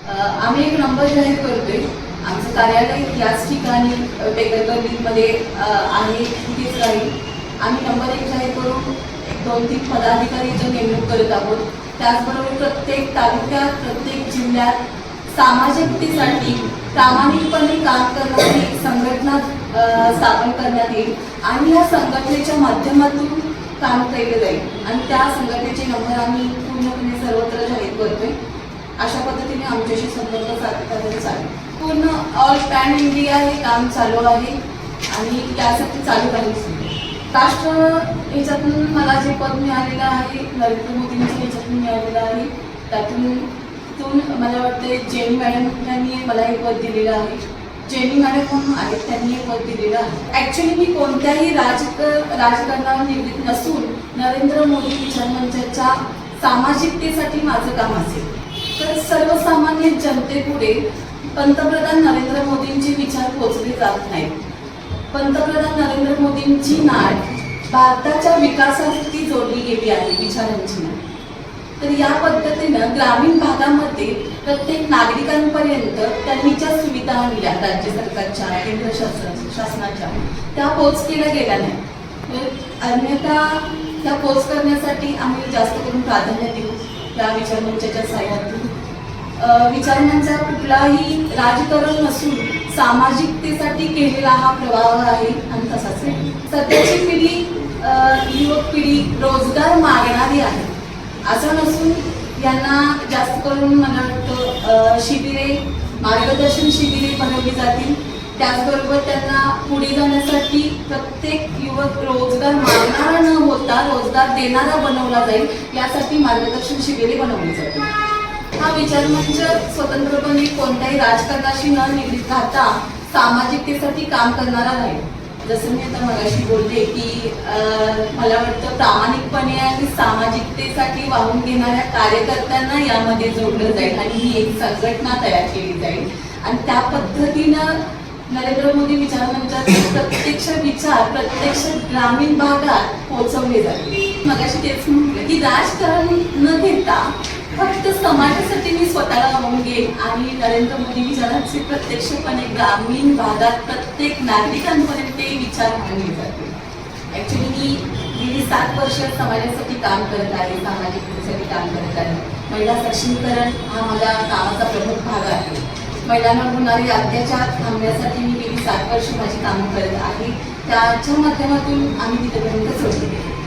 आम्ही एक नंबर जाहीर करतोय। आमचं कार्यालय याच ठिकाणी बेगरगल्लीमध्ये आहे, तिथेच राहील। आम्ही नंबर 1 जाहीर करून 2-3 पदाधिकारीची नेमणूक करत आहोत। त्याचबरोबर प्रत्येक तालुक्यात, प्रत्येक जिल्ह्यात सामाजिकतेसाठी प्रामाणिकपणे काम करणारी संघटना स्थापन करण्यात येईल आणि या संघटनेच्या माध्यमातून काम केले जाईल आणि त्या संघटनेचे नंबर आम्ही पूर्णपणे सर्वत्र जाहीर करतोय। अशा पद्धतीने आमच्याशी संपर्क साधता चालेल। पूर्ण ऑल पॅन इंडिया हे काम चालू आहे आणि त्यासाठी चालू राहील। राष्ट्र याच्यातून मला जे पद मिळालेलं आहे, नरेंद्र मोदींच्या याच्यातून मिळालेलं आहे, त्यातून मला वाटते जेनी मॅडम यांनी मला हे पद दिलेलं आहे। जेनी मॅडम म्हणून आहेत, त्यांनी हे पद दिलेलं आहे। ॲक्च्युली मी कोणत्याही राजकारणावर निवडीत नसून नरेंद्र मोदी विचार मंचाच्या सामाजिकतेसाठी माझं काम असेल। तर सर्वसामान्य जनतेपुढे पंतप्रधान नरेंद्र मोदींचे विचार पोचले जात नाहीत। पंतप्रधान नरेंद्र मोदींची नाळ भारताच्या विकासासाठी जोडली गेली आहे, विचारांची नाळ। तर या पद्धतीनं ग्रामीण भागामध्ये प्रत्येक नागरिकांपर्यंत त्यांनी ज्या सुविधा आणल्या राज्य सरकारच्या, केंद्र शासनाच्या, त्या पोच केल्या गेल्या नाही। अन्यथा त्या पोच करण्यासाठी आम्ही जास्त करून प्राधान्य देऊ या विचारमंचाच्या सहाय्यातून। विचारमंचा कुठलाही राजकारण नसून सामाजिकतेसाठी केलेला हा प्रवाह आहे आणि तसाच आहे। सध्याची पिढी, युवक पिढी रोजगार मागणारी आहे, असं नसून यांना जास्त करून मला वाटतं शिबिरे, मार्गदर्शन शिबिरे बनवली जातील। त्याचबरोबर त्यांना पुढे जाण्यासाठी प्रत्येक युवक रोजगार मागणारा न होता रोजगार देणारा बनवला जाईल, यासाठी मार्गदर्शन शिबिरे बनवली जातील। हा विचारमंच स्वतंत्रपणे कोणत्याही राजकारणाशी न निगडीत राहता सामाजिकतेसाठी काम करणारा राहील। जसं मी आता मगाशी बोलले की मला वाटतं प्रामाणिकपणे आणि सामाजिकतेसाठी वाहून घेणाऱ्या कार्यकर्त्यांना यामध्ये जोडलं जाईल आणि ही एक संघटना तयार केली जाईल आणि त्या पद्धतीनं नरेंद्र मोदी विचारमंचाचे प्रत्यक्ष विचार प्रत्यक्ष ग्रामीण भागात पोहोचवले जातील। मगाशी तेच म्हटलं की राजकारण न घेता फक्त समाजासाठी मी स्वतःला वाहून घेईन आणि नरेंद्र मोदी विचारांचे प्रत्यक्षपणे ग्रामीण भागात प्रत्येक नागरिकांपर्यंत ते विचार मांडले जातील। ॲक्च्युली मी गेली 7 वर्ष समाजासाठी काम करत आहे, सामाजिकतेसाठी काम करत आहे। महिला सक्षमीकरण हा माझ्या कामाचा प्रमुख भाग आहे। महिलांवर होणारे अत्याचार थांबण्यासाठी मी गेली 7 वर्ष माझी कामं करत आहे। त्याच्या माध्यमातून आम्ही तिथेपर्यंत पोहोचले।